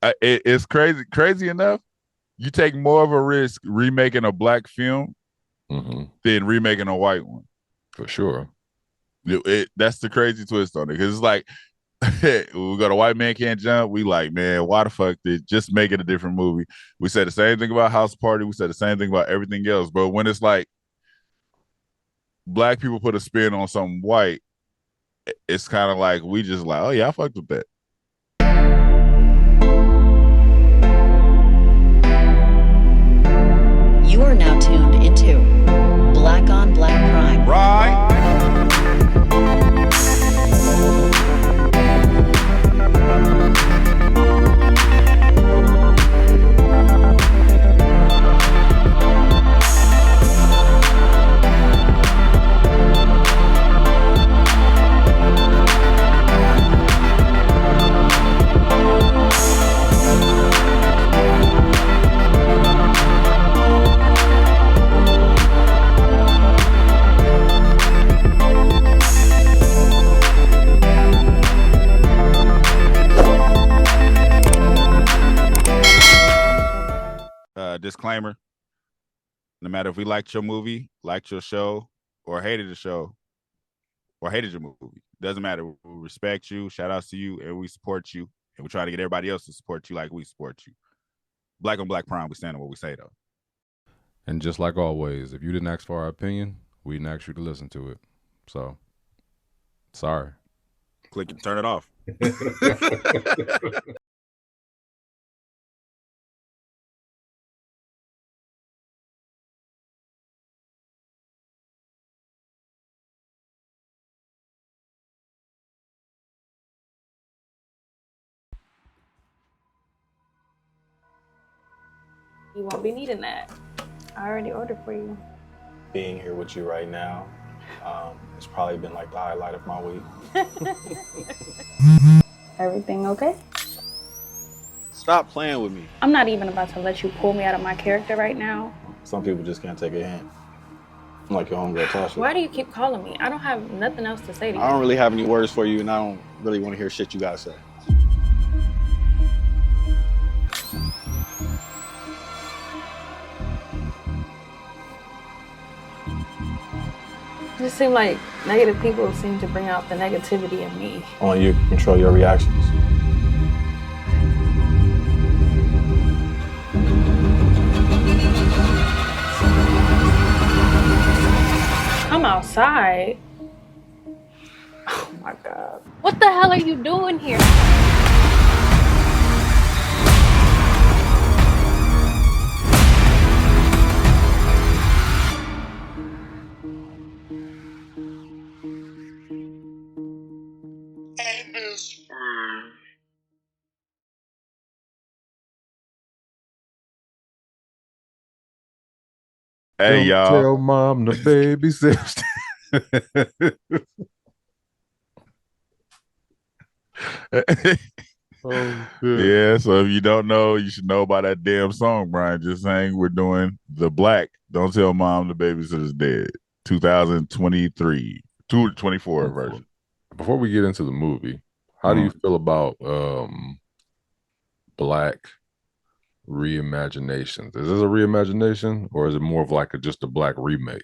It's crazy enough. You take more of a risk remaking a black film than remaking a white one. For sure. That's the crazy twist on it, because it's like we got a white man can't jump. We like, man, why the fuck did just make it a different movie? We said the same thing about House Party. We said the same thing about everything else. But when it's like black people put a spin on something white, it's kind of like we just like, oh yeah, I fucked with that. You are now tuned into Black on Black Prime. Right. Disclaimer: no matter if we liked your movie, liked your show, or hated the show, or hated your movie, doesn't matter. We respect you, shout outs to you, and we support you, and we try to get everybody else to support you like we support you. Black on Black Prime, we stand on what we say, though. And just like always, if you didn't ask for our opinion, we didn't ask you to listen to it. So, sorry. Click and turn it off. You won't be needing that. I already ordered for you. Being here with you right now, it's probably been like the highlight of my week. Everything okay? Stop playing with me. I'm not even about to let you pull me out of my character right now. Some people just can't take a hint. I'm like your homegirl Tasha. Why do you keep calling me? I don't have nothing else to say to you. I don't really have any words for you, and I don't really want to hear shit you gotta say. It just seems like negative people seem to bring out the negativity in me. Only you can control your reactions. I'm outside. Oh my God. What the hell are you doing here? Hey, y'all. Tell mom to babysit. Yeah, so if you don't know, you should know about that damn song, Brian. Just saying, we're doing the Black Don't Tell Mom the Babysitter's Dead 2023, 224 version. Before we get into the movie, how do you feel about Black reimaginations? Is this a reimagination, or is it more of like just a Black remake?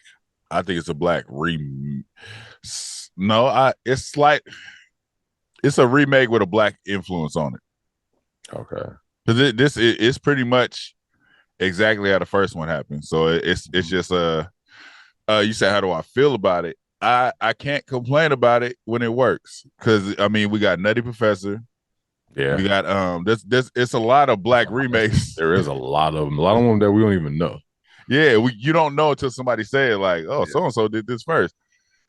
I think it's a Black No, it's like it's a remake with a Black influence on it. Okay, because this is pretty much exactly how the first one happened. So it's just you said, how do I feel about it? I can't complain about it when it works, because I mean, we got Nutty Professor. Yeah, we got this it's a lot of Black remakes. There is a lot of them that we don't even know. Yeah, you don't know until somebody say it, like, oh, so and so did this first.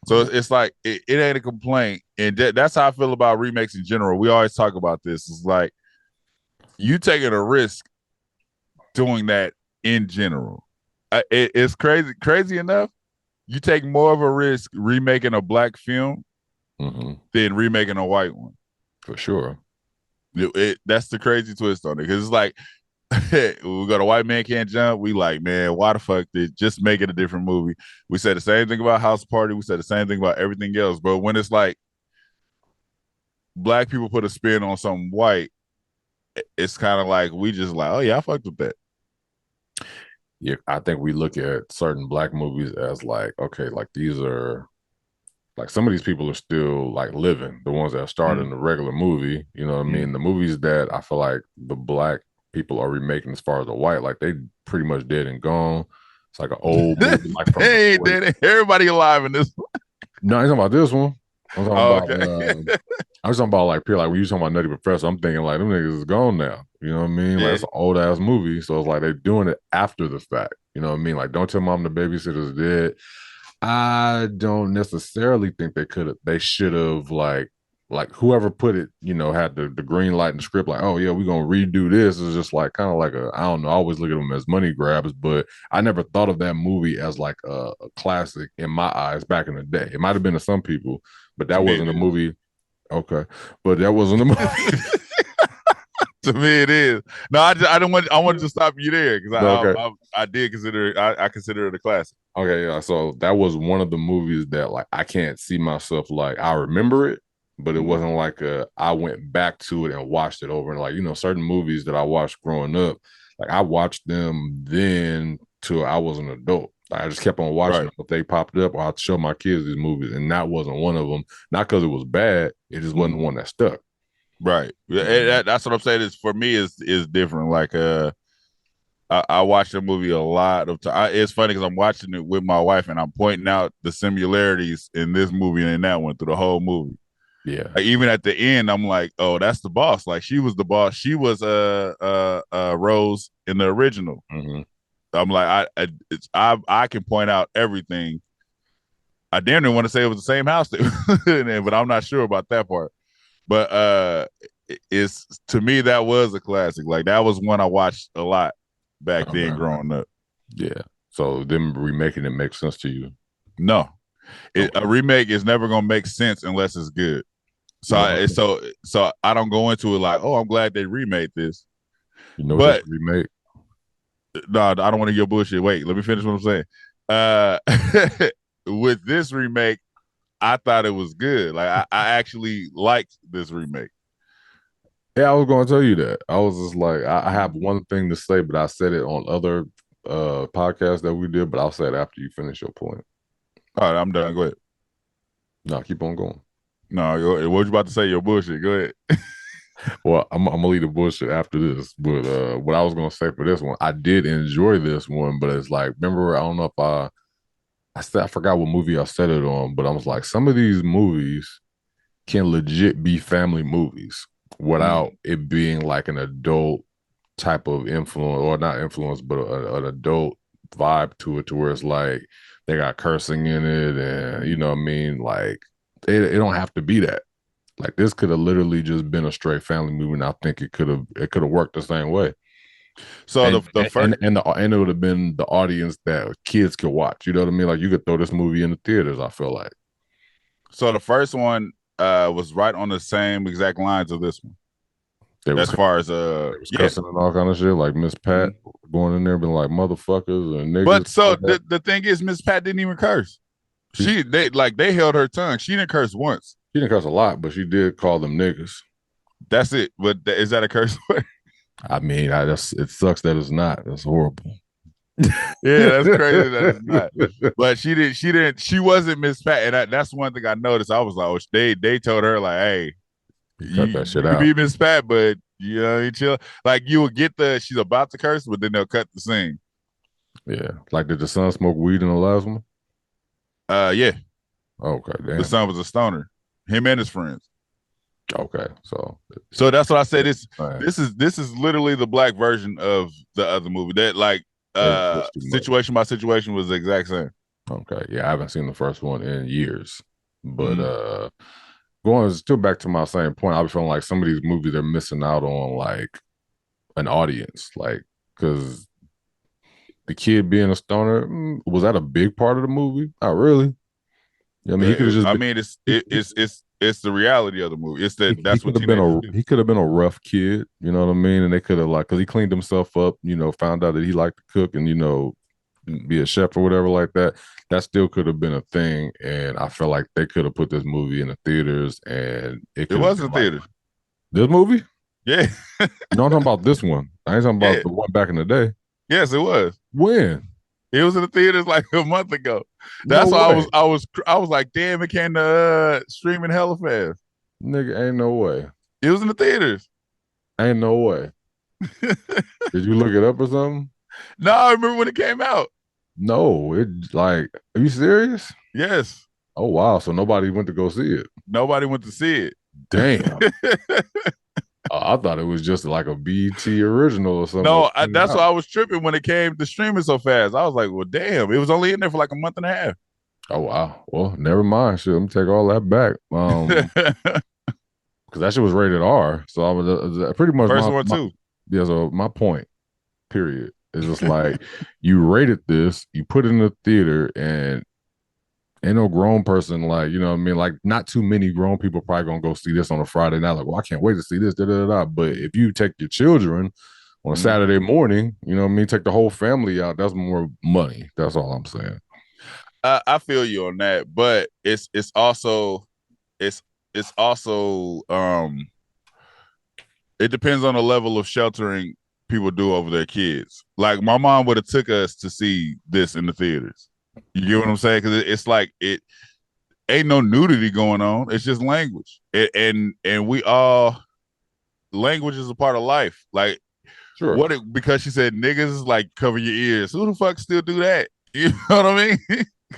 So it's like it ain't a complaint, and that's how I feel about remakes in general. We always talk about this. It's like you taking a risk doing that in general. It's crazy enough. You take more of a risk remaking a Black film than remaking a white one. For sure. That's the crazy twist on it, because it's like we got a white man can't jump. We like, man, why the fuck did just make it a different movie? We said the same thing about House Party. We said the same thing about everything else. But when it's like black people put a spin on something white, it's kind of like we just like, oh yeah, I fucked with that. Yeah, I think we look at certain black movies as like, okay, like these are like some of these people are still like living, the ones that started in the regular movie. You know what I mean? The movies that I feel like the black people are remaking as far as the white, like they pretty much dead and gone. It's like an old movie, like from Hey, everybody alive in this one. No, I'm talking about this one. I'm talking Okay. I was talking about like pure, like when you talking about Nutty Professor, I'm thinking like them niggas is gone now. You know what I mean? Like it's an old ass movie. So it's like they're doing it after the fact. You know what I mean? Like Don't Tell Mom the Babysitter's Dead. I don't necessarily think they should have like whoever put it, you know, had the green light in the script, like, oh yeah, we're gonna redo this. Is just like kind of like I don't know, I always look at them as money grabs, but I never thought of that movie as like a classic in my eyes back in the day. It might have been to some people, but that wasn't a movie. Okay. But that wasn't a movie. To me, it is. No, I wanted to stop you there because Okay. I did consider I consider it a classic. Okay, yeah. So that was one of the movies that like I can't see myself, like I remember it, but it wasn't like I went back to it and watched it over. And like, you know, certain movies that I watched growing up, like I watched them then till I was an adult. Like, I just kept on watching them. If they popped up, or I'd show my kids these movies, and that wasn't one of them. Not because it was bad, it just wasn't one that stuck. Right. That's what I'm saying. Is for me is different. Like I watched the movie a lot of time. It's funny because I'm watching it with my wife and I'm pointing out the similarities in this movie and in that one through the whole movie. Yeah. Like, even at the end, I'm like, oh, that's the boss. Like she was the boss. She was Rose in the original. I'm like, I can point out everything. I damn near want to say it was the same house, but I'm not sure about that part. But it's to me that was a classic. Like that was one I watched a lot back then growing up. Yeah. So them remaking it makes sense to you? No. A remake is never gonna make sense unless it's good. So so I don't go into it like, oh, I'm glad they remade this. You know what remake? No, I don't want to hear bullshit. Wait, let me finish what I'm saying. With this remake, I thought it was good. Like I actually liked this remake. Yeah, I was going to tell you that. I was just like, I have one thing to say, but I said it on other podcasts that we did, but I'll say it after you finish your point. All right, I'm done. Go ahead. No, keep on going. No, what you about to say? Your bullshit. Go ahead. Well, I'm gonna leave the bullshit after this. But what I was gonna say for this one, I did enjoy this one, but it's like, remember, I don't know if I forgot what movie I said it on, but I was like, some of these movies can legit be family movies without it being like an adult type of influence, or not influence, but an adult vibe to it, to where it's like they got cursing in it, and you know what I mean? Like it don't have to be that. Like this could have literally just been a straight family movie, and I think it could have worked the same way. So and, the first and it would have been the audience that kids could watch. You know what I mean? Like you could throw this movie in the theaters, I feel like. So the first one was right on the same exact lines of this one. As far as cussing and all kind of shit, like Miss Pat going in there being like motherfuckers and niggas. But so the thing is, Miss Pat didn't even curse. They held her tongue. She didn't curse once. She didn't curse a lot, but she did call them niggas. That's it. But is that a curse word? I mean, it sucks that it's not. That's horrible. Yeah, that's crazy that it's not. But she wasn't Miss Pat, and that's one thing I noticed. I was like, oh, they told her like, hey, cut that shit out. You be Miss Pat, but you know, you chill. Like you will get she's about to curse, but then they'll cut the scene. Yeah. Like, did the son smoke weed in the last one? Yeah. Okay, damn. The son was a stoner. Him and his friends. Okay, so that's what I said. This is literally the black version of the other movie. That like situation by situation was the exact same. Okay, yeah, I haven't seen the first one in years, but going still back to my same point, I was feeling like some of these movies they're missing out on like an audience, like because the kid being a stoner, was that a big part of the movie? Not really. I mean, he could have just. I mean, it's the reality of the movie. It's that that's what he could have been a rough kid. You know what I mean? And they could have like, because he cleaned himself up. You know, found out that he liked to cook and be a chef or whatever like that. That still could have been a thing. And I felt like they could have put this movie in the theaters, and it was in the theaters. This movie? Yeah. No, I'm talking about this one. I ain't talking about Yeah. the one back in the day. Yes, it was. When? It was in the theaters like a month ago. No That's why way. I was like, damn, it came to streaming hella fast. Nigga, ain't no way. It was in the theaters. Ain't no way. Did you look it up or something? No, I remember when it came out. No, it like, are you serious? Yes. Oh wow, so nobody went to go see it. Nobody went to see it. Damn. I thought it was just like a BT original or something. No, that's why I was tripping when it came to streaming so fast. I was like, well, damn, it was only in there for like a month and a half. Oh wow. Well, never mind. Shit, let me take all that back. Because that shit was rated R. So I was pretty much First one too. Yeah, so my point, period, is just like you rated this, you put it in the theater, and ain't no grown person, like, you know what I mean? Like, not too many grown people probably gonna go see this on a Friday night. Like, well, I can't wait to see this, da da da. But if you take your children on a Saturday morning, you know what I mean? Take the whole family out, that's more money. That's all I'm saying. I feel you on that, but it's also it depends on the level of sheltering people do over their kids. Like my mom would have took us to see this in the theaters. You get what I'm saying? Because it's like it ain't no nudity going on. It's just language, and we all language is a part of life. Like Sure. Because she said niggas is like cover your ears. Who the fuck still do that? You know what I mean?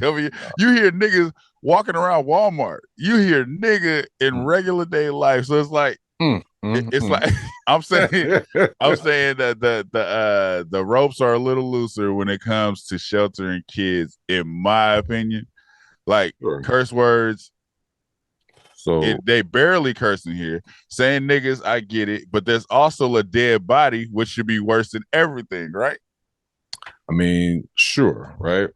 You hear niggas walking around Walmart. You hear nigga in regular day life. So it's like it's like I'm saying that the ropes are a little looser when it comes to sheltering kids, in my opinion. Like curse words. So they barely cursing here. Saying niggas, I get it, but there's also a dead body, which should be worse than everything, right? I mean, sure, right?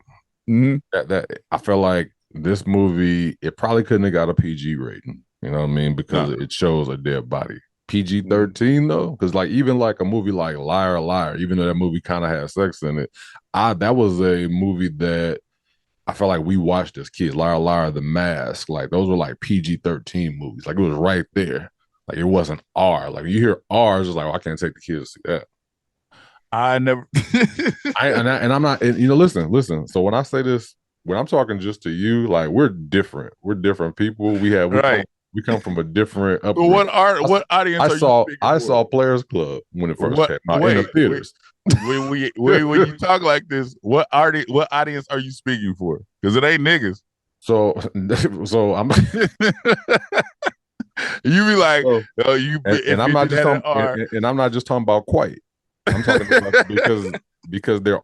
That I feel like this movie, it probably couldn't have got a PG rating. You know what I mean? Because it shows a dead body. PG-13 though, because like even like a movie like Liar Liar, even though that movie kind of had sex in it, that was a movie that I felt like we watched as kids. Liar Liar, The Mask, like those were like PG-13 movies. Like it was right there. Like it wasn't R. Like you hear R, it's just like, oh, I can't take the kids to see that. I never. and I'm not. And, you know, listen. So when I say this, when I'm talking just to you, like we're different. We're different people. We come from a different upbringing. What audience are you speaking I saw Players Club when it first came out in the theaters. When you talk like this, what audience are you speaking for? Because it ain't niggas. So I'm. You be like, and I'm not just talking, and I'm not just talking about quite. I'm talking about because there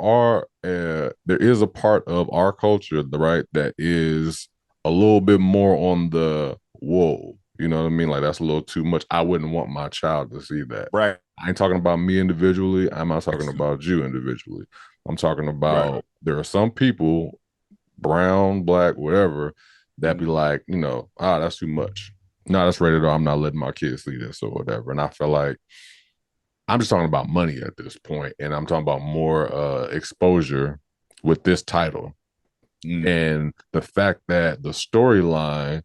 is a part of our culture, right, that is a little bit more on the whoa, you know what I mean? Like that's a little too much. I wouldn't want my child to see that. Right. I ain't talking about me individually. I'm not talking about you individually. I'm talking about there are some people, brown, black, whatever, that be like, you know, that's too much. No, that's rated R. I'm not letting my kids see this or whatever. And I feel like I'm just talking about money at this point, and I'm talking about more exposure with this title. And the fact that the storyline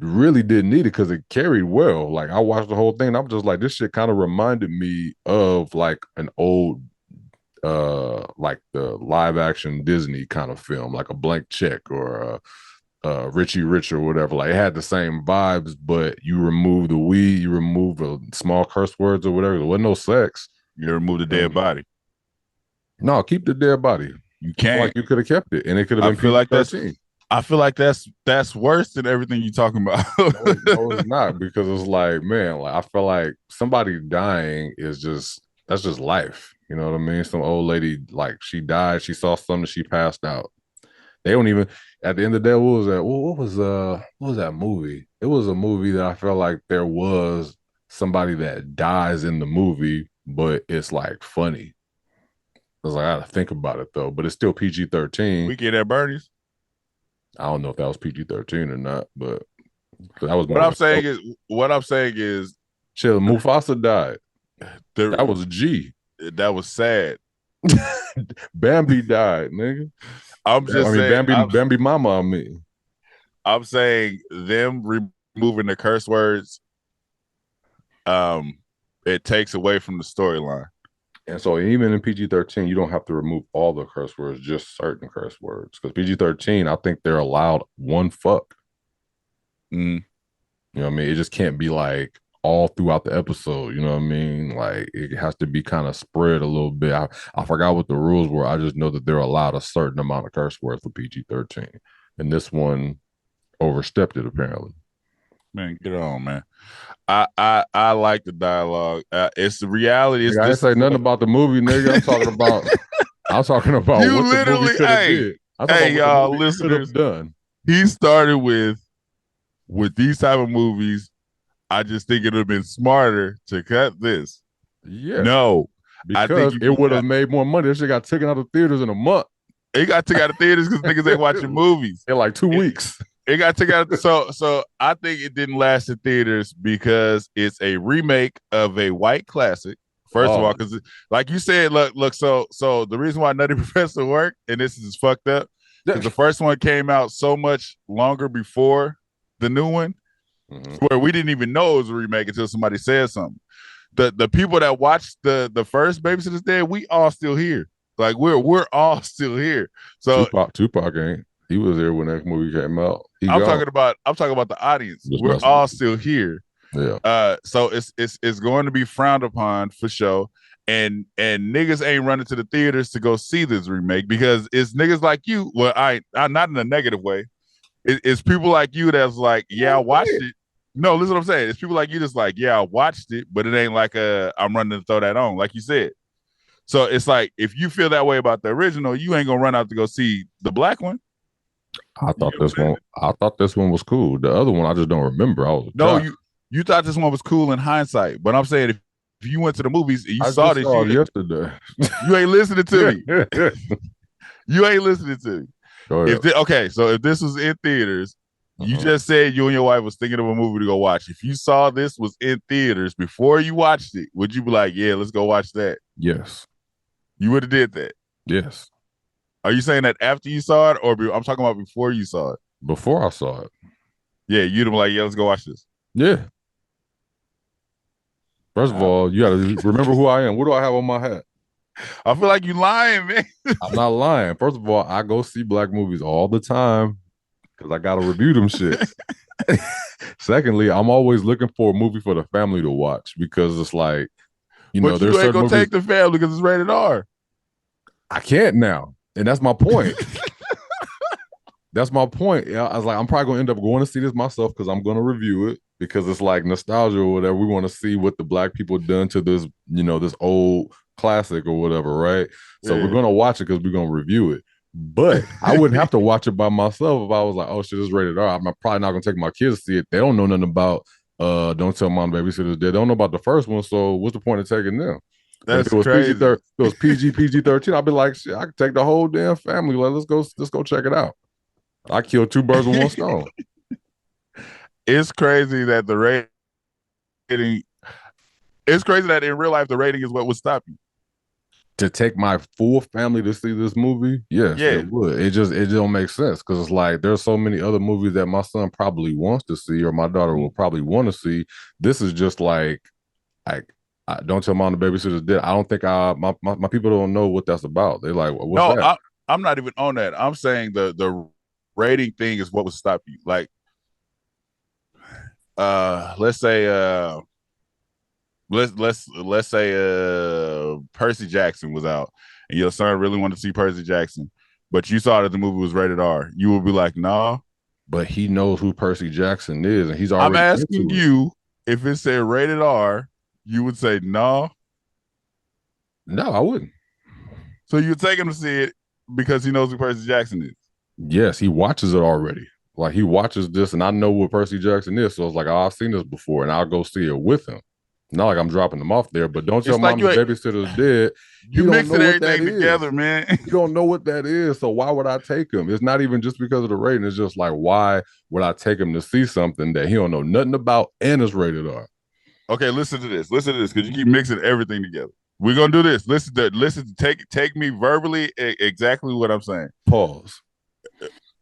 really didn't need it because it carried well. Like I watched the whole thing and I'm just like, this shit kind of reminded me of like an old like the live action Disney kind of film, like a Blank Check or Richie Rich or whatever. Like it had the same vibes, but you remove the weed, you remove the small curse words or whatever. There wasn't no sex. You remove the dead body. No, keep the dead body. You can't. Like you could have kept it, and it could have been. I feel like that's worse than everything you're talking about. No, it's not, because it's like, man, like I feel like somebody dying is that's just life. You know what I mean? Some old lady, like she died, she saw something, she passed out. They don't even, at the end of the day, what was that? What was that movie? It was a movie that I felt like there was somebody that dies in the movie, but it's like funny. I was like, I gotta think about it though, but it's still PG-13. Weekend at Bernie's. I don't know if that was PG-13 or not, but that was what I'm saying is chill. Mufasa died. That was a G. That was sad. Bambi died, nigga. I'm just saying, Bambi mama. I mean, I'm saying them removing the curse words it takes away from the storyline. And so even in PG-13, you don't have to remove all the curse words, just certain curse words. Because PG-13, I think they're allowed one fuck. Mm. You know what I mean? It just can't be like all throughout the episode. You know what I mean? Like it has to be kind of spread a little bit. I forgot what the rules were. I just know that they're allowed a certain amount of curse words for PG-13. And this one overstepped it apparently. Man, get on, man. I like the dialogue. It's the reality. I didn't say nothing about the movie, nigga. I'm talking about you what literally, the movie could have did. Hey, y'all, listeners, done. He started with these type of movies. I just think it would have been smarter to cut this. Yeah. No. Because it would have made more money. This shit got taken out of theaters in a month. It got taken out of theaters because niggas ain't watching movies. In like 2 weeks. It got taken out. So I think it didn't last in theaters because it's a remake of a white classic. First of all, because like you said, look. So the reason why Nutty Professor worked, and this is fucked up, because the first one came out so much longer before the new one, where we didn't even know it was a remake until somebody said something. The people that watched the first Babysitter's Dead, we all still here. Like we're all still here. So Tupac ain't. He was there when that movie came out. I'm talking about the audience. We're all still here. Yeah. So it's going to be frowned upon for sure. And niggas ain't running to the theaters to go see this remake because it's niggas like you. Well, I'm not in a negative way. It's people like you that's like, yeah, I watched it. No, listen what I'm saying. It's people like you that's like, yeah, I watched it, but it ain't like I'm running to throw that on, like you said. So it's like if you feel that way about the original, you ain't gonna run out to go see the black one. I thought this one was cool. The other one I just don't remember. You thought this one was cool in hindsight, but I'm saying if you went to the movies and you saw this shit yesterday, you ain't listening to me. You ain't listening to me. So if this was in theaters, you just said you and your wife was thinking of a movie to go watch. If you saw this was in theaters before you watched it, would you be like, yeah, let's go watch that? Yes. You would have did that? Yes. Are you saying that after you saw it, or I'm talking about before you saw it? Before I saw it. Yeah, you'd be like, yeah, let's go watch this. Yeah. First of all, you got to remember who I am. What do I have on my hat? I feel like you lying, man. I'm not lying. First of all, I go see black movies all the time because I got to review them shit. Secondly, I'm always looking for a movie for the family to watch because it's like, but there's you ain't gonna take the family because it's rated R. I can't now. And that's my point. That's my point. I was like, I'm probably going to end up going to see this myself because I'm going to review it because it's like nostalgia or whatever. We want to see what the black people done to this, this old classic or whatever, right? So we're going to watch it because we're going to review it. But I wouldn't have to watch it by myself if I was like, oh shit, it's rated R. I'm probably not going to take my kids to see it. They don't know nothing about Don't Tell Mom Babysitter's Dead. They don't know about the first one. So what's the point of taking them? That's if it was crazy. If it was PG-13, I'd be like, shit, I could take the whole damn family. Like, let's go check it out. I killed 2 birds with 1 stone. It's crazy that the rating. It's crazy that in real life the rating is what would stop you. To take my full family to see this movie, yes, it would. It don't make sense because it's like there's so many other movies that my son probably wants to see or my daughter will probably want to see. This is just like Don't Tell Mom the Babysitter's Dead. I don't think my people don't know what that's about. They're like, what's that? I'm not even on that. I'm saying the rating thing is what would stop you. Like, let's say let's say Percy Jackson was out and your son really wanted to see Percy Jackson, but you saw that the movie was rated R. You would be like, nah. But he knows who Percy Jackson is, and he's already. I'm asking you if it said rated R. You would say no? No, I wouldn't. So you would take him to see it because he knows who Percy Jackson is? Yes, he watches it already. Like he watches this and I know what Percy Jackson is. So it's like, oh, I've seen this before and I'll go see it with him. Not like I'm dropping them off there, but Don't Tell Mom the Babysitter's Dead. You mixing everything together, man. You don't know what that is. So why would I take him? It's not even just because of the rating. It's just like, why would I take him to see something that he don't know nothing about and is rated R? Okay, listen to this, because you keep mixing everything together. We're gonna do this. Listen to take me verbally exactly what I'm saying. Pause.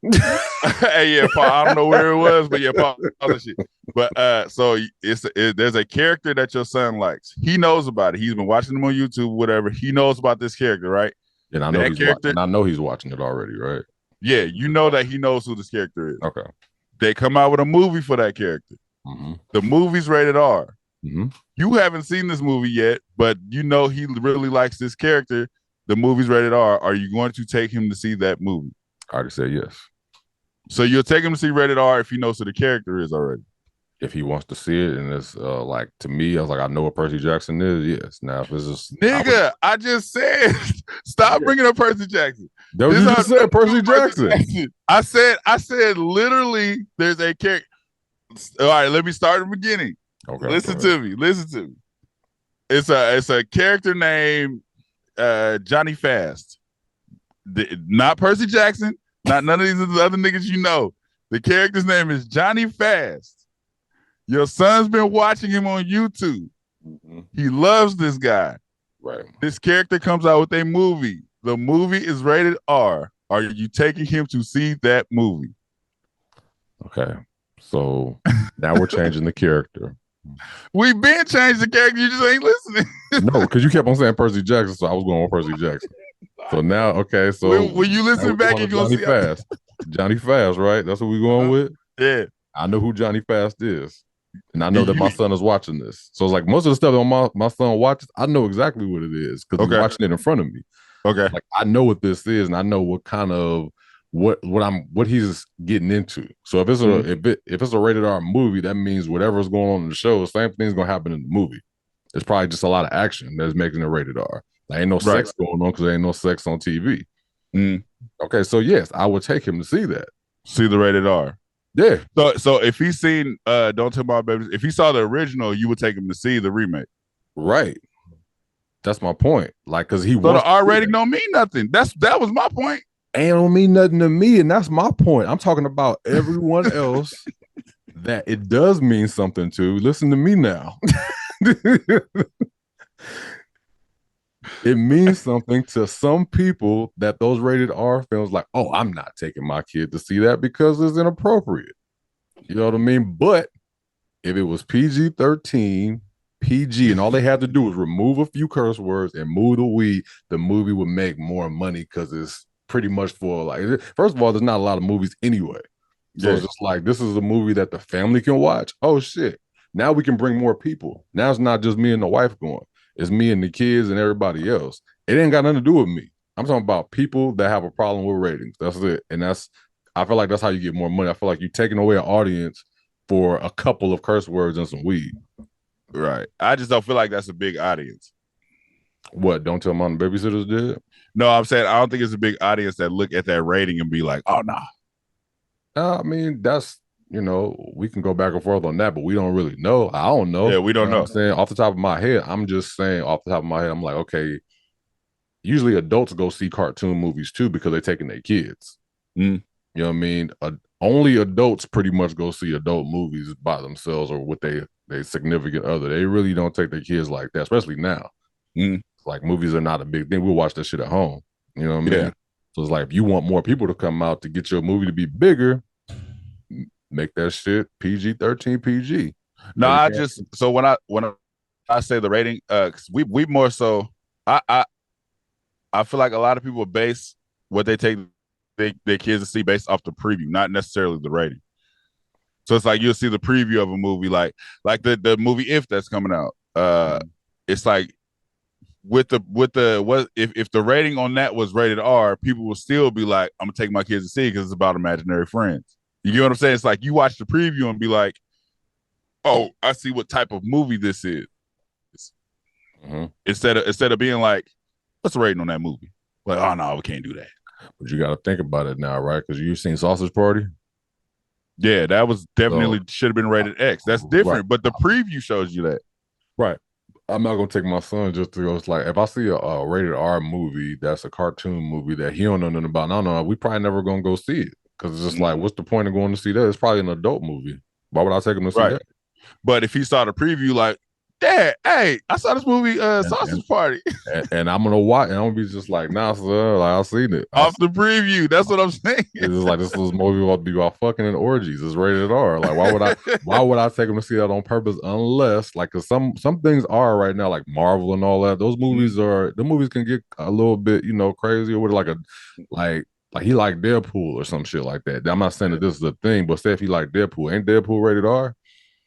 Hey, yeah, Paul, I don't know where it was, but yeah, Paul, all that shit. But so there's a character that your son likes. He knows about it. He's been watching them on YouTube, whatever. He knows about this character, right? And I know he's watching it already, right? Yeah, you know that he knows who this character is. Okay. They come out with a movie for that character. Mm-hmm. The movie's rated R. Mm-hmm. You haven't seen this movie yet, but you know he really likes this character. The movie's rated R. Are you going to take him to see that movie? I already said yes. So you'll take him to see rated R if he knows who the character is already. If he wants to see it, and it's like, to me, I was like, I know what Percy Jackson is. Yes. Now, if it's just I just said stop bringing up Percy Jackson. You just said Percy Jackson. I said literally. There's a character. All right, let me start at the beginning. Okay. Listen to me. It's a character named Johnny Fast. Not Percy Jackson. Not none of these other niggas you know. The character's name is Johnny Fast. Your son's been watching him on YouTube. Mm-hmm. He loves this guy. Right. This character comes out with a movie. The movie is rated R. Are you taking him to see that movie? Okay. So now we're changing the character. We've been changing the character. You just ain't listening. No, because you kept on saying Percy Jackson, so I was going with Percy Jackson. So now, okay, so when you listen back, you're going to see Fast. Johnny Fast, right? That's what we're going with? Yeah. I know who Johnny Fast is. And I know that my son is watching this. So it's like most of the stuff that my son watches, I know exactly what it is because he's watching it in front of me. Okay. Like I know what this is, and I know what kind of what he's getting into. So if it's a rated R movie, that means whatever's going on in the show, the same thing's gonna happen in the movie. It's probably just a lot of action that's making it rated R. There ain't no sex going on because there ain't no sex on TV. Mm. Okay, so yes, I would take him to see that. See the rated R. Yeah. So if he's seen Don't Tell My Baby, if he saw the original, you would take him to see the remake. Right. That's my point. Like, cause he the R rating don't mean nothing. That was my point. Ain't don't mean nothing to me, and that's my point. I'm talking about everyone else that it does mean something to. Listen to me now. It means something to some people that those rated R films like, oh, I'm not taking my kid to see that because it's inappropriate. You know what I mean? But if it was PG-13, PG, and all they had to do was remove a few curse words and move the weed, the movie would make more money because it's pretty much for like, first of all, there's not a lot of movies anyway. So it's just like, this is a movie that the family can watch. Oh shit. Now we can bring more people. Now it's not just me and the wife going. It's me and the kids and everybody else. It ain't got nothing to do with me. I'm talking about people that have a problem with ratings. That's it. And I feel like that's how you get more money. I feel like you're taking away an audience for a couple of curse words and some weed. Right. I just don't feel like that's a big audience. What? Don't Tell Mom the Babysitters did? No, I'm saying I don't think it's a big audience that look at that rating and be like, oh, nah. I mean, that's, we can go back and forth on that, but we don't really know. I don't know. Yeah, we don't know. What I'm saying off the top of my head, I'm just saying off the top of my head, I'm like, okay, usually adults go see cartoon movies too because they're taking their kids. Mm. You know what I mean? Only adults pretty much go see adult movies by themselves or with their significant other. They really don't take their kids like that, especially now. Mm. Like movies are not a big thing. We'll watch that shit at home. You know what I mean? Yeah. So it's like if you want more people to come out to get your movie to be bigger, make that shit PG-13 PG. No, when I say the rating, cause we more so I feel like a lot of people base what they take their kids to see based off the preview, not necessarily the rating. So it's like you'll see the preview of a movie like the movie If that's coming out. It's like if the rating on that was rated R, people will still be like, I'm gonna take my kids to see it because it's about imaginary friends. You get what I'm saying? It's like you watch the preview and be like, oh, I see what type of movie this is. Mm-hmm. Instead of being like, what's the rating on that movie? Like, oh no, we can't do that. But you got to think about it now, right? Because you've seen Sausage Party. Yeah, that was definitely should have been rated X. That's different, right. But the preview shows you that. Right. I'm not gonna take my son just to go. It's like if I see a rated R movie that's a cartoon movie that he don't know nothing about, no, we probably never gonna go see it because it's just like, what's the point of going to see that? It's probably an adult movie. Why would I take him to see that? But if he saw the preview, like Dad, hey, I saw this movie, Sausage Party. And I'm gonna watch, and I'm gonna be just like, nah, sir, like I've seen it Off the preview. That's what I'm saying. It's just like this movie will be about fucking and orgies. It's rated R. Like, why would I take them to see that on purpose? Unless, like, cause some things are right now, like Marvel and all that. Those movies the movies can get a little bit, crazy, or with like he like Deadpool or some shit like that. I'm not saying that this is a thing, but say if he like Deadpool, ain't Deadpool rated R?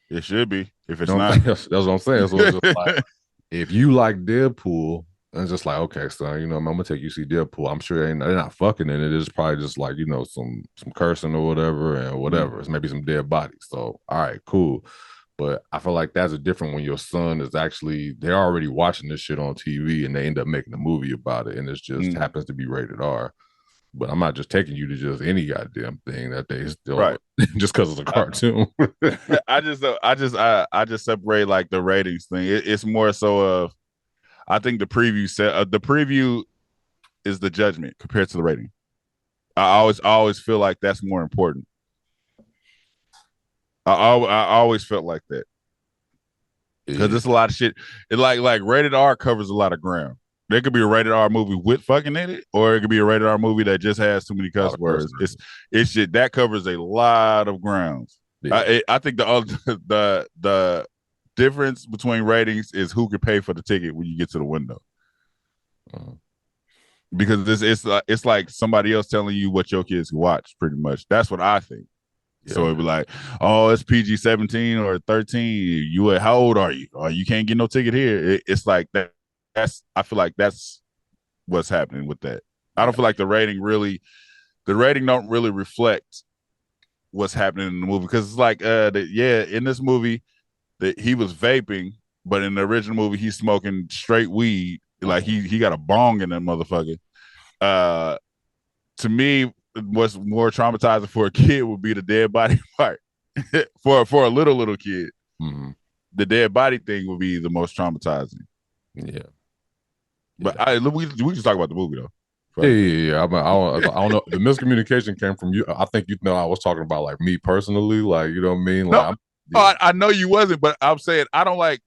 It should be. If it's not, that's what I'm saying. So it's just like, if you like Deadpool, it's just like, okay, son, I'm gonna take you to see Deadpool. I'm sure they're not fucking in it. It's probably just like, some cursing or whatever and whatever. It's maybe some dead bodies. So all right, cool. But I feel like that's a different when your son is actually, they're already watching this shit on TV and they end up making a movie about it, and it just happens to be rated R. But I'm not just taking you to just any goddamn thing that they still right just because it's a cartoon. I just separate like the ratings thing. It's more so of, I think the preview the preview is the judgment compared to the rating. I always feel like that's more important. I always felt like that because there's a lot of shit. It like rated R covers a lot of ground. There could be a rated R movie with fucking in it, or it could be a rated R movie that just has too many cuss words. It's shit that covers a lot of grounds. Yeah. I think the difference between ratings is who can pay for the ticket when you get to the window. Because it's like somebody else telling you what your kids can watch. Pretty much, that's what I think. Yeah. So it'd be like, oh, it's PG-17 or 13. How old are you? Oh, you can't get no ticket here. It's like that. I feel like that's what's happening with that. I don't feel like the rating don't really reflect what's happening in the movie, because it's like in this movie that he was vaping, but in the original movie he's smoking straight weed. Like he got a bong in that motherfucker. To me, what's more traumatizing for a kid would be the dead body part. for a little kid, the dead body thing would be the most traumatizing. Yeah. But we just talk about the movie though. Yeah. I don't know. The miscommunication came from you. I think I was talking about like me personally, like, you know what I mean? Like, no, I know you wasn't, but I'm saying I don't like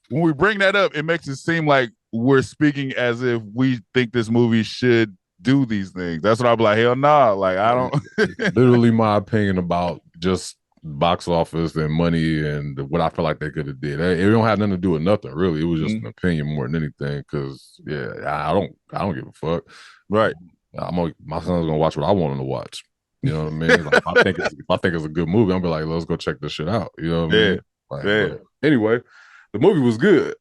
when we bring that up. It makes it seem like we're speaking as if we think this movie should do these things. That's what I'm like. Hell nah. Like I don't. Literally, my opinion about just box office and money and what I feel like they could have did. It don't have nothing to do with nothing really. It was just an opinion more than anything. Because I don't give a fuck. Right. My son's gonna watch what I want him to watch. You know what I mean? Like, if I think it's a good movie, I'm be like, let's go check this shit out. You know what I mean? Like, anyway, the movie was good.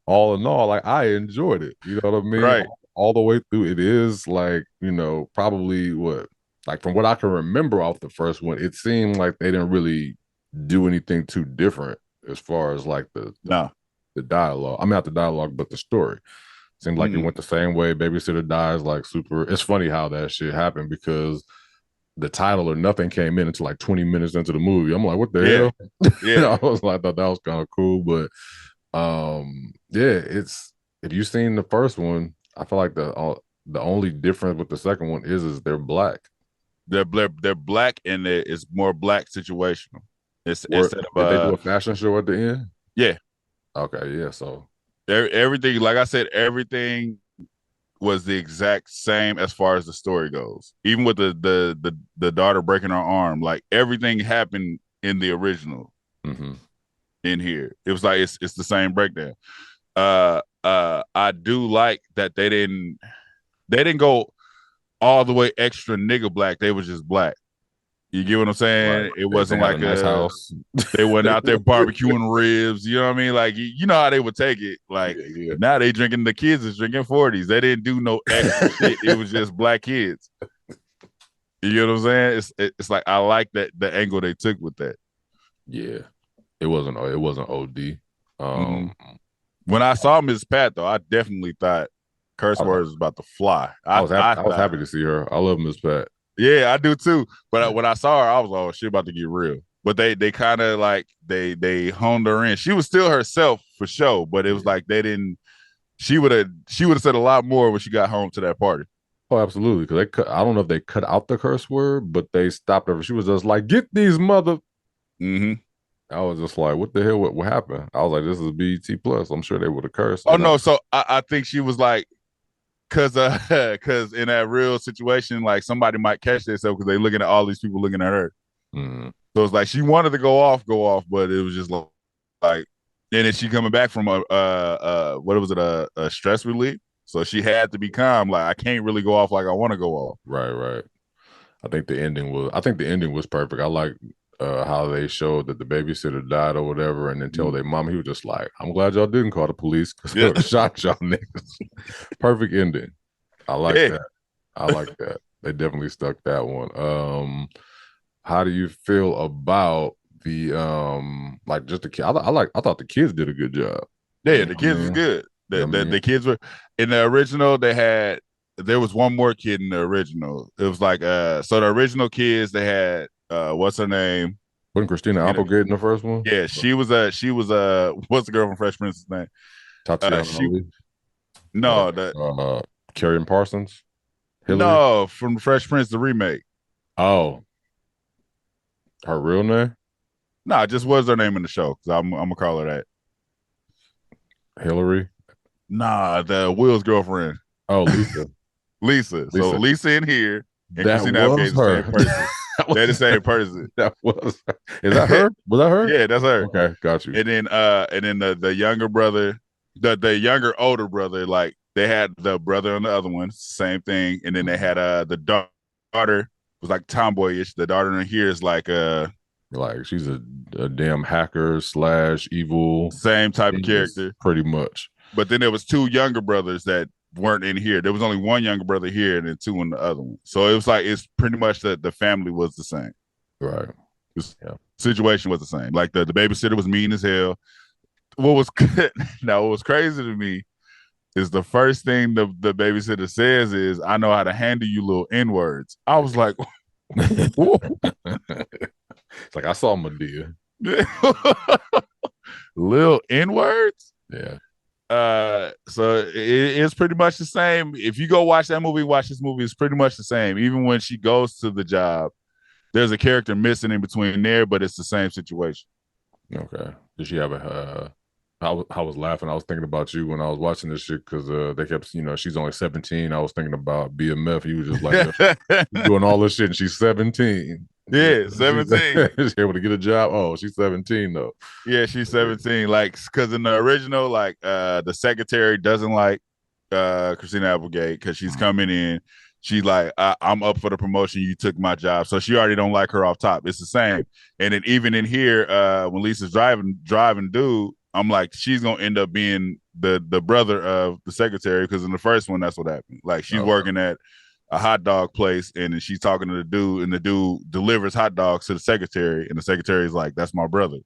All in all, like I enjoyed it. You know what I mean? Right. All the way through. It is like, probably like from what I can remember off the first one, it seemed like they didn't really do anything too different as far as like the dialogue. I mean, not the dialogue, but the story. Seemed like it went the same way. Babysitter dies, like super. It's funny how that shit happened because the title or nothing came in until like 20 minutes into the movie. I'm like, what the hell? Yeah. I thought that was kind of cool, but it's, if you've seen the first one, I feel like the only difference with the second one is they're black. They're black, and it's more black situational. It's instead of did they do a fashion show at the end? Yeah. Okay. Yeah. So everything, like I said, everything was the exact same as far as the story goes. Even with the daughter breaking her arm, like everything happened in the original. In here, it was like it's the same breakdown. I do like that they didn't go all the way extra nigga black. They was just black. You get what I'm saying? Right. It wasn't like a nice house. They went out there barbecuing ribs. You know what I mean? Like, you know how they would take it. Like now they drinking, the kids is drinking 40s. They didn't do no extra shit. It was just black kids. You know what I'm saying? It's like I like that the angle they took with that. Yeah, it wasn't OD. When I saw Miss Pat though, I definitely thought curse words was about to fly. I was happy to see her. I love Miss Pat. Yeah, I do too. But when I saw her, I was like, oh, she about to get real. But they kind of like they honed her in. She was still herself for sure, but it was like they didn't. She would have said a lot more when she got home to that party. Oh, absolutely. Because I don't know if they cut out the curse word, but they stopped her. She was just like, "Get these mother." I was just like, what the hell? What happened? I was like, this is BET Plus. I'm sure they would have cursed. Oh no, so I think she was like, cause in that real situation, like somebody might catch themselves because they looking at all these people looking at her. So it's like she wanted to go off, but it was just like, and then she coming back from what was it, a stress relief. So she had to be calm. Like, I can't really go off like I want to go off. Right. I think the ending was perfect. I like how they showed that the babysitter died or whatever, and then tell their mom. He was just like, "I'm glad y'all didn't call the police because I shot y'all niggas." Perfect ending. I like that. They definitely stuck that one. How do you feel about the like just the kid? I thought the kids did a good job. Yeah, the kids was good. The kids were in the original. There was one more kid in the original. It was like so the original kids, they had what's her name? Wasn't Christina Applegate in the first one? Yeah, she was what's the girl from Fresh Prince's name? Tatiana. Carrie Parsons. Hillary? No, from Fresh Prince the remake. Oh, her real name? No, just what's her name in the show? Because I'm gonna call her that. Hillary? Nah, the Will's girlfriend. Oh, Lisa. Lisa. So Lisa in here, and that Christina was her. The same person. They're the same person. That was her. Is that her? Was that her? Yeah, that's her. Okay, got you. And then the younger brother, the younger older brother, like they had the brother on the other one, same thing. And then they had the daughter was like tomboyish. The daughter in here is like she's a damn hacker / evil. Same type of character. Pretty much. But then there was two younger brothers that weren't in here. There was only one younger brother here and then two in the other one. So it was like, it's pretty much that the family was the same. Right. Situation was the same. Like the babysitter was mean as hell. What was crazy to me is the first thing the babysitter says is, "I know how to handle you little N-words." I was like, it's like, I saw Medea. Little N-words? Yeah. So it's pretty much the same. If you go watch that movie, watch this movie, it's pretty much the same. Even when she goes to the job, there's a character missing in between there, but it's the same situation. Okay. Did she have I was laughing. I was thinking about you when I was watching this shit because they kept, she's only 17. I was thinking about BMF. He was just like doing all this shit, and she's 17. Yeah, 17. She's able to get a job. Oh, she's 17 though. Yeah, she's 17. Like, because in the original, like the secretary doesn't like Christina Applegate because she's coming in. She's like, I'm up for the promotion. You took my job. So she already don't like her off top. It's the same. And then even in here, when Lisa's driving dude, I'm like, she's going to end up being the brother of the secretary because in the first one, that's what happened. Like, she's working at a hot dog place and then she's talking to the dude and the dude delivers hot dogs to the secretary and the secretary is like, that's my brother.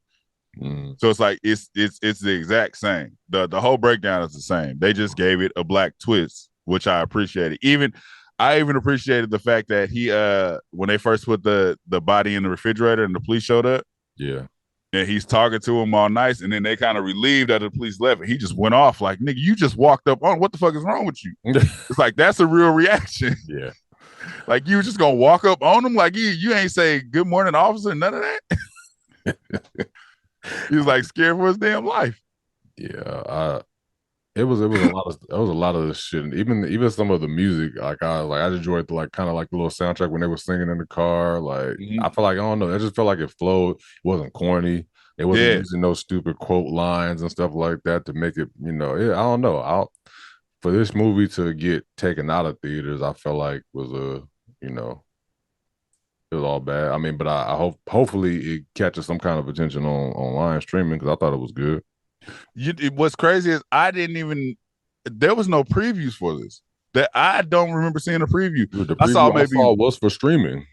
So it's like, it's the exact same. The whole breakdown is the same. They just gave it a black twist, which I appreciated. I even appreciated the fact that he when they first put the body in the refrigerator and the police showed up. Yeah. And he's talking to him all nice, and then they kind of relieved that the police left, and he just went off like, "Nigga, you just walked up on. What the fuck is wrong with you?" It's like, that's a real reaction. Yeah, like you just gonna walk up on him like you ain't say good morning, officer, none of that. He was like scared for his damn life. Yeah, it was a lot of this shit, and even some of the music. I enjoyed the kind of like the little soundtrack when they were singing in the car. Like I feel like, I don't know, I just felt like it flowed. It wasn't corny. It wasn't using those stupid quote lines and stuff like that to make it. I don't know. For this movie to get taken out of theaters, I felt like was it was all bad. I mean, but I hopefully it catches some kind of attention on online streaming because I thought it was good. What's crazy is there was no previews for this. That I don't remember seeing a preview. Dude, the preview I saw was for streaming.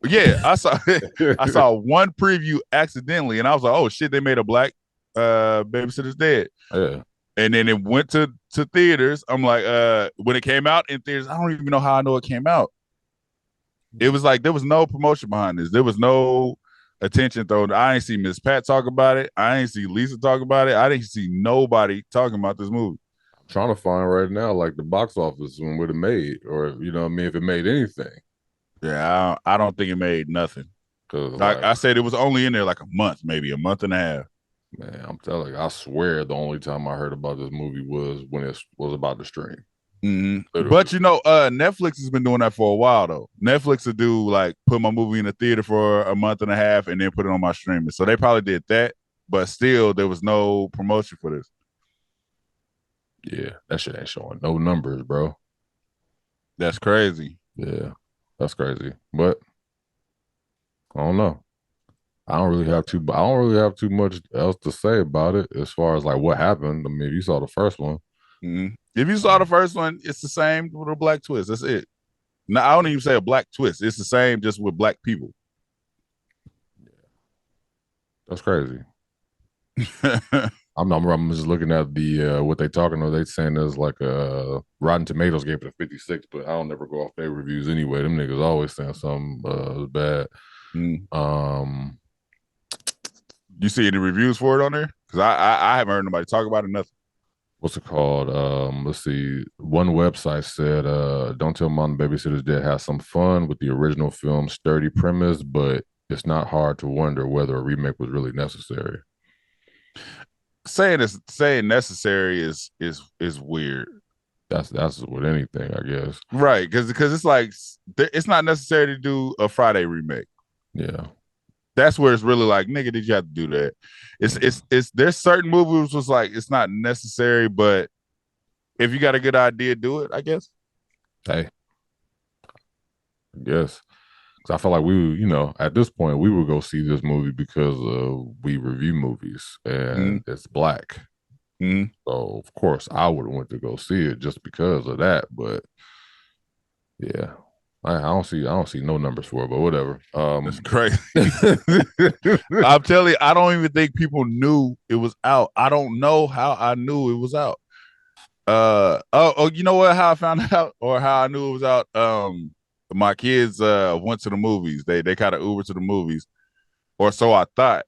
Yeah, I saw one preview accidentally, and I was like, "Oh shit, they made a black Babysitter's Dead." Yeah, and then it went to theaters. I'm like, when it came out in theaters, I don't even know how I know it came out. It was like there was no promotion behind this. There was no attention thrown. I ain't see Miss Pat talk about it. I ain't see Lisa talk about it. I didn't see nobody talking about this movie. I'm trying to find right now, like the box office when would it made, or if it made anything. Yeah, I don't think it made nothing. Cause Like I said, it was only in there like a month, maybe a month and a half. man, I'm telling you, I swear the only time I heard about this movie was when it was about to stream. But Netflix has been doing that for a while though. Netflix will do like put my movie in the theater for a month and a half and then put it on my streaming. So they probably did that, but still there was no promotion for this. Yeah, that shit ain't showing no numbers, bro. That's crazy. Yeah, that's crazy. But I don't know. I don't really have too much else to say about it as far as like what happened. I mean, if you saw the first one. If you saw the first one, it's the same with a black twist. That's it. Now I don't even say a black twist. It's the same just with black people. That's crazy. I'm just looking at the what they talking about. They saying there's like Rotten Tomatoes gave it a 56, but I don't never go off their reviews anyway. Them niggas always saying something bad. You see any reviews for it on there? Because I haven't heard nobody talk about it. Nothing. What's it called? Let's see. One website said, "Don't Tell Mom the Babysitter's Dead has some fun with the original film's sturdy premise, but it's not hard to wonder whether a remake was really necessary." Saying necessary is weird. That's with anything, I guess. Right, because it's like it's not necessary to do a Friday remake. Yeah. That's where it's really like, nigga, did you have to do that? It's there's certain movies was like it's not necessary, but if you got a good idea, do it, I guess. Hey. I guess. Because I feel like at this point, we would go see this movie because we review movies and it's black. So, of course, I would have went to go see it just because of that. But, yeah. I don't see no numbers for it, but whatever. That's crazy. I'm telling you, I don't even think people knew it was out. I don't know how I knew it was out. You know what? How I found out or how I knew it was out. My kids went to the movies. They kind of Uber to the movies, or so I thought.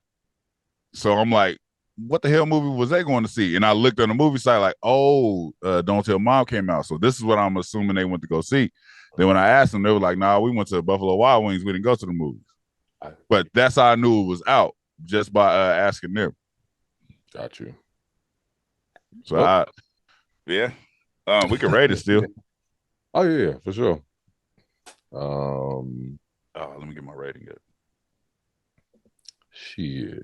So I'm like, what the hell movie was they going to see? And I looked on the movie site like, Don't Tell Mom came out. So this is what I'm assuming they went to go see. Then when I asked them, they were like, nah, we went to Buffalo Wild Wings. We didn't go to the movies. But that's how I knew it was out, just by asking them. Got you. So we can rate it still. Oh yeah, for sure. Let me get my rating good. Shit.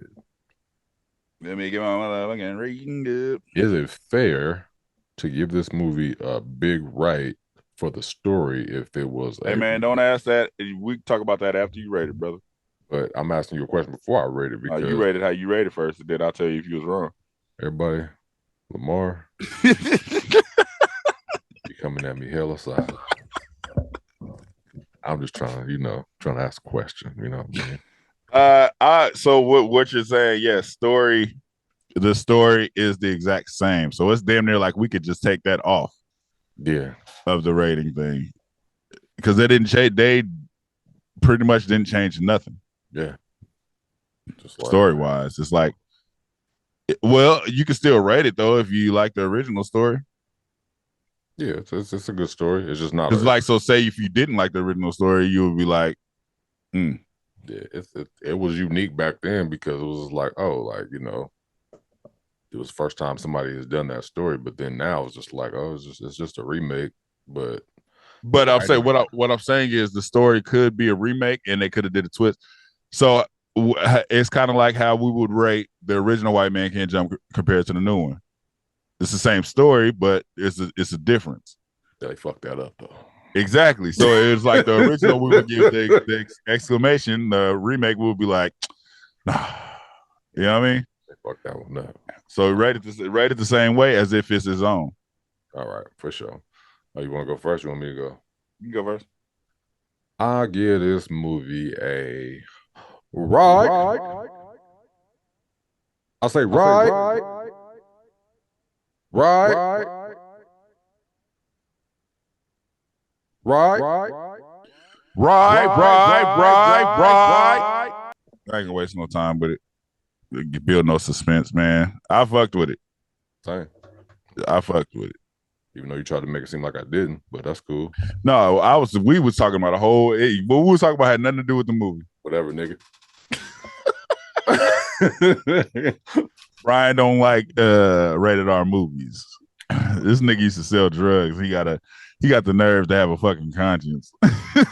Let me get my rating good. Is it fair to give this movie a big right for the story if it was Hey man, don't ask that. We can talk about that after you rate it, brother. But I'm asking you a question before I rate it because you rated how you rated first, and then I'll tell you if you was wrong. Everybody, Lamar, you coming at me hella side. I'm just trying to ask a question, you know what I mean? So what you're saying, yes, the story is the exact same. So it's damn near like we could just take that off. Yeah. Of the rating thing. Because they didn't change, they pretty much didn't change nothing. Yeah. Just like, story wise. It's like, well, you can still rate it though if you like the original story. Yeah, it's a good story. It's just not. It's like, so say if you didn't like the original story, you would be like, Yeah, it was unique back then because it was like, it was the first time somebody has done that story. But then now it's just like, it's just a remake. But I'm saying what I'm saying is the story could be a remake and they could have did a twist. So it's kind of like how we would rate the original White Man Can't Jump compared to the new one. It's the same story, but it's a difference. They fucked that up though. Exactly. So it's like the original we would give the exclamation. The remake would be like, nah. You know what I mean? They fucked that one up. So rate it the same way as if it's his own. All right, for sure. Oh, you want to go first? You want me to go? You can go first. I'll give this movie a right. I'll say right. I ain't gonna waste no time with it. Build no suspense, man. I fucked with it. Same. I fucked with it. Even though you tried to make it seem like I didn't, but that's cool. No, we was talking about but we was talking about had nothing to do with the movie. Whatever, nigga. Brian don't like rated R movies. This nigga used to sell drugs. He got the nerve to have a fucking conscience. This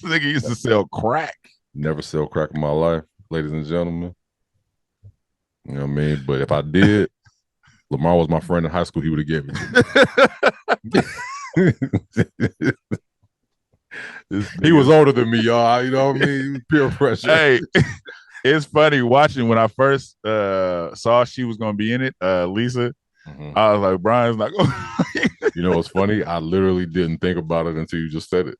nigga used to sell crack. Never sell crack in my life, ladies and gentlemen. You know what I mean? But if I did, Lamar was my friend in high school, he would have given it to me. He was older than me, y'all. You know what I mean? Peer pressure. Hey, it's funny watching when I first saw she was gonna be in it, Lisa. I was like, Brian's like, oh. You know what's funny? I literally didn't think about it until you just said it.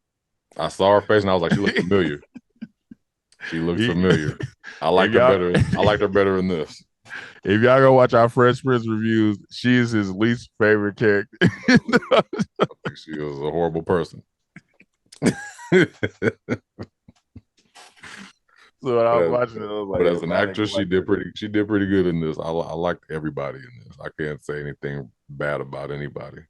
I saw her face and I was like, she looked familiar. She looked familiar. I liked her better. I liked her better in this. If y'all go watch our Fresh Prince reviews, she is his least favorite character. I think she was a horrible person. So when I was watching it, I was like, but as an actress, she did pretty good in this. I liked everybody in this. I can't say anything bad about anybody.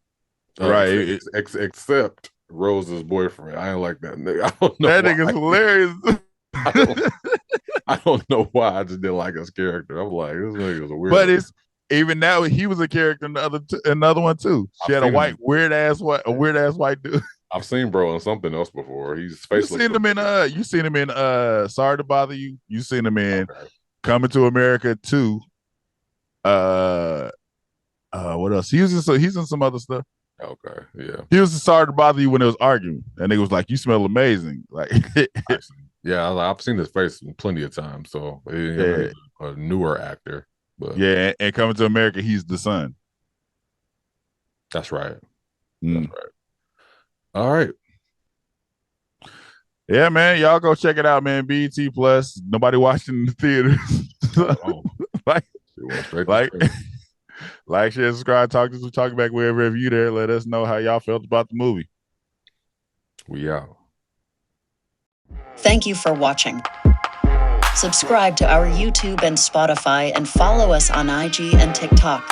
Right. Except Rose's boyfriend. I ain't like that nigga. I don't know. That nigga's hilarious. I don't know why. I just didn't like his character. I'm like, this nigga was a weird. But it's even now he was a character in another one too. She had a weird ass white dude. I've seen bro in something else before. He's face. You seen him in Sorry to Bother You. You seen him in Coming to America 2. What else? He's in some other stuff. Okay, yeah. He was Sorry to Bother You when it was arguing, and it was like, you smell amazing. Like, yeah, I've seen his face plenty of times. So he's a newer actor, but yeah, and Coming to America, he's the son. That's right. That's right. All right. Yeah, man. Y'all go check it out, man. BET Plus. Nobody watching in the theaters. Like, share, subscribe, talk back wherever you there. Let us know how y'all felt about the movie. We out. Thank you for watching. Subscribe to our YouTube and Spotify and follow us on IG and TikTok.